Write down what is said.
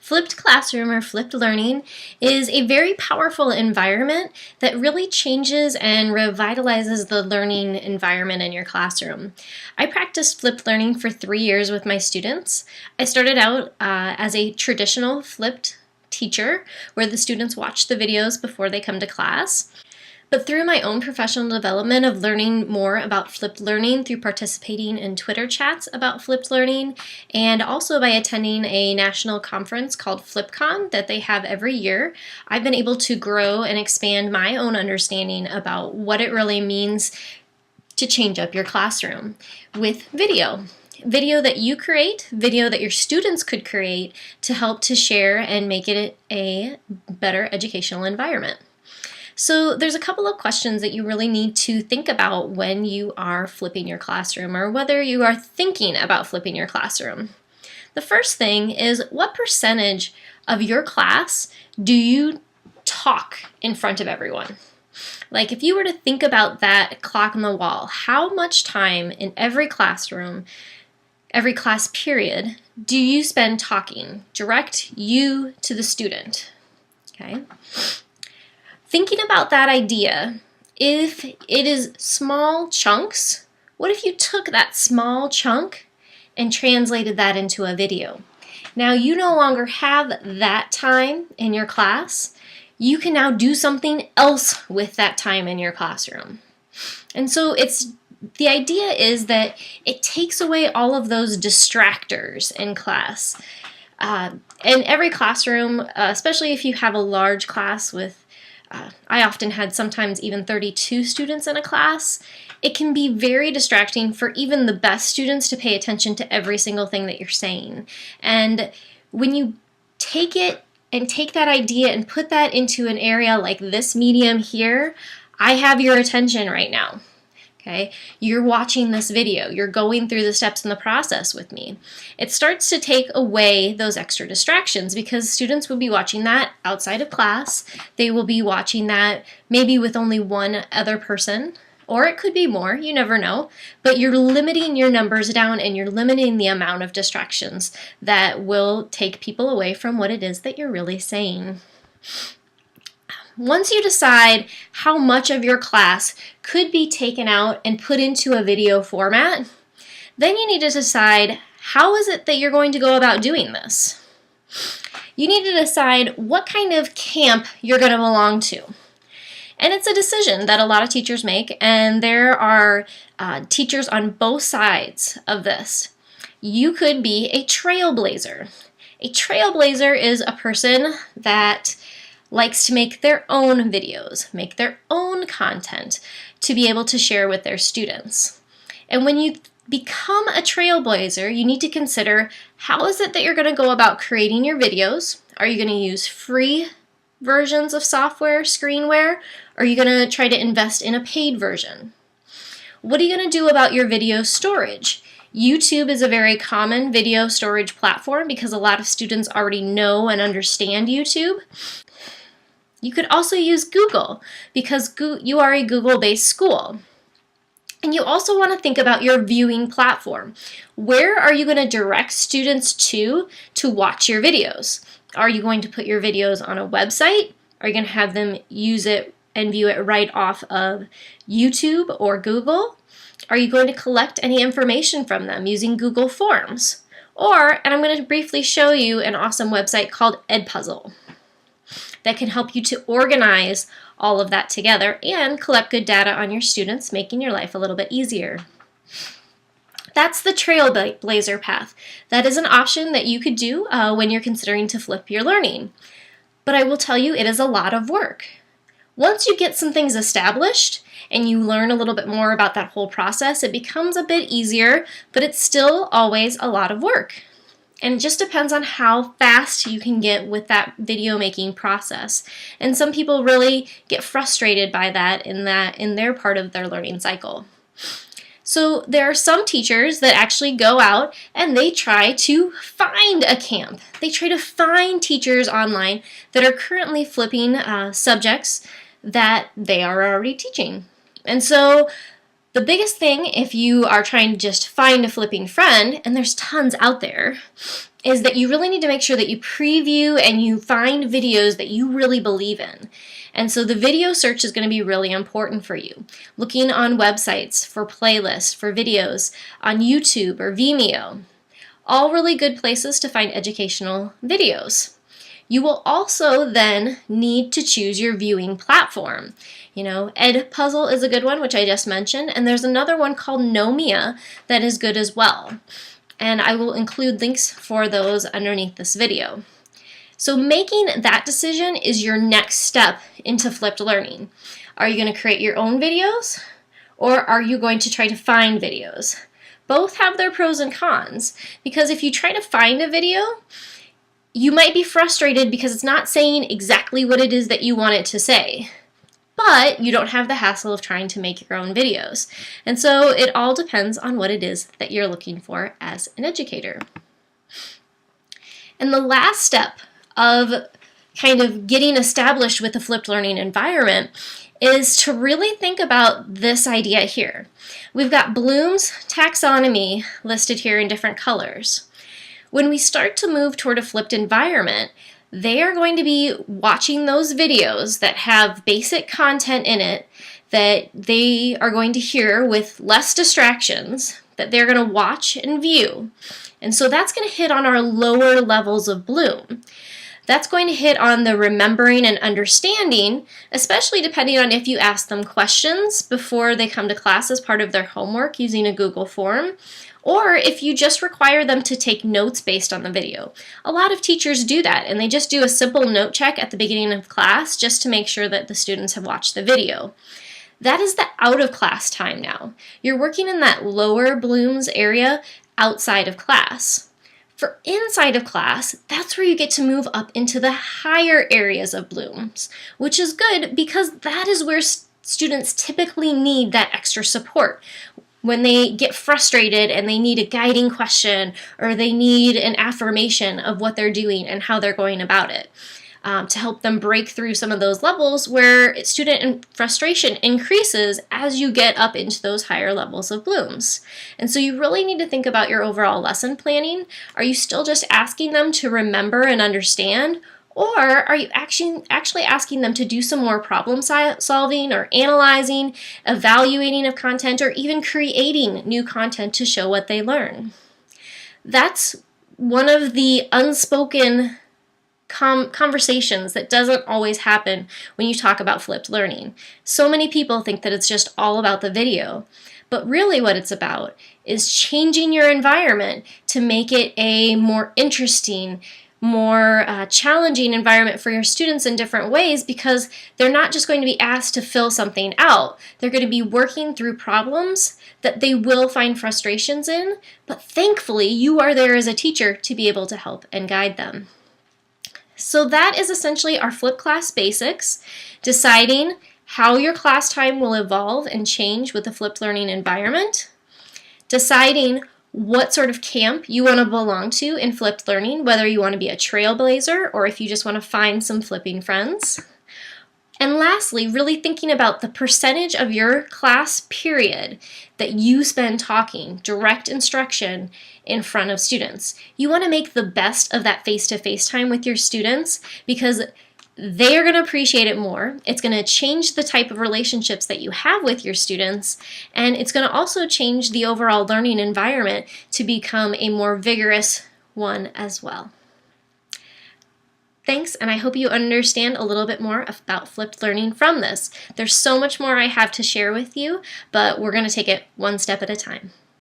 Flipped classroom or flipped learning is a very powerful environment that really changes and revitalizes the learning environment in your classroom. I practiced flipped learning for 3 years with my students. I started out as a traditional flipped teacher where the students watch the videos before they come to class. But through my own professional development of learning more about flipped learning through participating in Twitter chats about flipped learning, and also by attending a national conference called FlipCon that they have every year, I've been able to grow and expand my own understanding about what it really means to change up your classroom with video. Video that you create, video that your students could create to help to share and make it a better educational environment. So there's a couple of questions that you really need to think about when you are flipping your classroom, or whether you are thinking about flipping your classroom. The first thing is, what percentage of your class do you talk in front of everyone? Like, if you were to think about that clock on the wall, how much time in every classroom, every class period, do you spend talking? Direct you to the student, okay? Thinking about that idea, if it is small chunks, what if you took that small chunk and translated that into a video? Now you no longer have that time in your class. You can now do something else with that time in your classroom. And so the idea is that it takes away all of those distractors in class. In every classroom, especially if you have a large class with I often had sometimes even 32 students in a class. It can be very distracting for even the best students to pay attention to every single thing that you're saying. And when you take it and take that idea and put that into an area like this medium here, I have your attention right now. Okay, you're watching this video, you're going through the steps in the process with me. It starts to take away those extra distractions, because students will be watching that outside of class. They will be watching that maybe with only one other person, or it could be more, you never know. But you're limiting your numbers down, and you're limiting the amount of distractions that will take people away from what it is that you're really saying. Once you decide how much of your class could be taken out and put into a video format, then you need to decide, how is it that you're going to go about doing this? You need to decide what kind of camp you're going to belong to. And it's a decision that a lot of teachers make, and there are teachers on both sides of this. You could be a trailblazer. A trailblazer is a person that likes to make their own videos, make their own content to be able to share with their students. And when you become a trailblazer, you need to consider, how is it that you're going to go about creating your videos? Are you going to use free versions of software, screenware? Or are you going to try to invest in a paid version? What are you going to do about your video storage? YouTube is a very common video storage platform because a lot of students already know and understand YouTube. You could also use Google, because you are a Google-based school. And you also want to think about your viewing platform. Where are you going to direct students to watch your videos? Are you going to put your videos on a website? Are you going to have them use it and view it right off of YouTube or Google? Are you going to collect any information from them using Google Forms? And I'm going to briefly show you an awesome website called Edpuzzle that can help you to organize all of that together and collect good data on your students, making your life a little bit easier. That's the trailblazer path. That is an option that you could do when you're considering to flip your learning. But I will tell you, it is a lot of work. Once you get some things established and you learn a little bit more about that whole process, it becomes a bit easier, but it's still always a lot of work. And it just depends on how fast you can get with that video making process. And some people really get frustrated by that in their part of their learning cycle. So there are some teachers that actually go out and they try to find a camp. They try to find teachers online that are currently flipping subjects that they are already teaching. And so the biggest thing, if you are trying to just find a flipping friend, and there's tons out there, is that you really need to make sure that you preview and you find videos that you really believe in. And so the video search is going to be really important for you. Looking on websites for playlists, for videos, on YouTube or Vimeo. All really good places to find educational videos. You will also then need to choose your viewing platform. Edpuzzle is a good one, which I just mentioned, and there's another one called Nomia that is good as well. And I will include links for those underneath this video. So making that decision is your next step into flipped learning. Are you going to create your own videos, or are you going to try to find videos? Both have their pros and cons, because if you try to find a video, you might be frustrated because it's not saying exactly what it is that you want it to say. But you don't have the hassle of trying to make your own videos. And so it all depends on what it is that you're looking for as an educator. And the last step of kind of getting established with a flipped learning environment is to really think about this idea here. We've got Bloom's taxonomy listed here in different colors. When we start to move toward a flipped environment, they are going to be watching those videos that have basic content in it that they are going to hear with less distractions, that they're going to watch and view. And so that's going to hit on our lower levels of Bloom. That's going to hit on the remembering and understanding, especially depending on if you ask them questions before they come to class as part of their homework using a Google form, or if you just require them to take notes based on the video. A lot of teachers do that, and they just do a simple note check at the beginning of class just to make sure that the students have watched the video. That is the out of class time now. You're working in that lower Bloom's area outside of class. For inside of class, that's where you get to move up into the higher areas of Bloom's, which is good because that is where students typically need that extra support. When they get frustrated and they need a guiding question, or they need an affirmation of what they're doing and how they're going about it, to help them break through some of those levels where student frustration increases as you get up into those higher levels of Bloom's. And so you really need to think about your overall lesson planning. Are you still just asking them to remember and understand? Or are you actually asking them to do some more problem solving or analyzing, evaluating of content, or even creating new content to show what they learn? That's one of the unspoken conversations that doesn't always happen when you talk about flipped learning. So many people think that it's just all about the video. But really what it's about is changing your environment to make it a more interesting, more challenging environment for your students in different ways, because they're not just going to be asked to fill something out. They're going to be working through problems that they will find frustrations in, but thankfully you are there as a teacher to be able to help and guide them. So that is essentially our flipped class basics, deciding how your class time will evolve and change with the flipped learning environment, deciding what sort of camp you want to belong to in flipped learning, whether you want to be a trailblazer or if you just want to find some flipping friends. And lastly, really thinking about the percentage of your class period that you spend talking, direct instruction in front of students. You want to make the best of that face-to-face time with your students because they are going to appreciate it more. It's going to change the type of relationships that you have with your students, and it's going to also change the overall learning environment to become a more vigorous one as well. Thanks, and I hope you understand a little bit more about flipped learning from this. There's so much more I have to share with you, but we're going to take it one step at a time.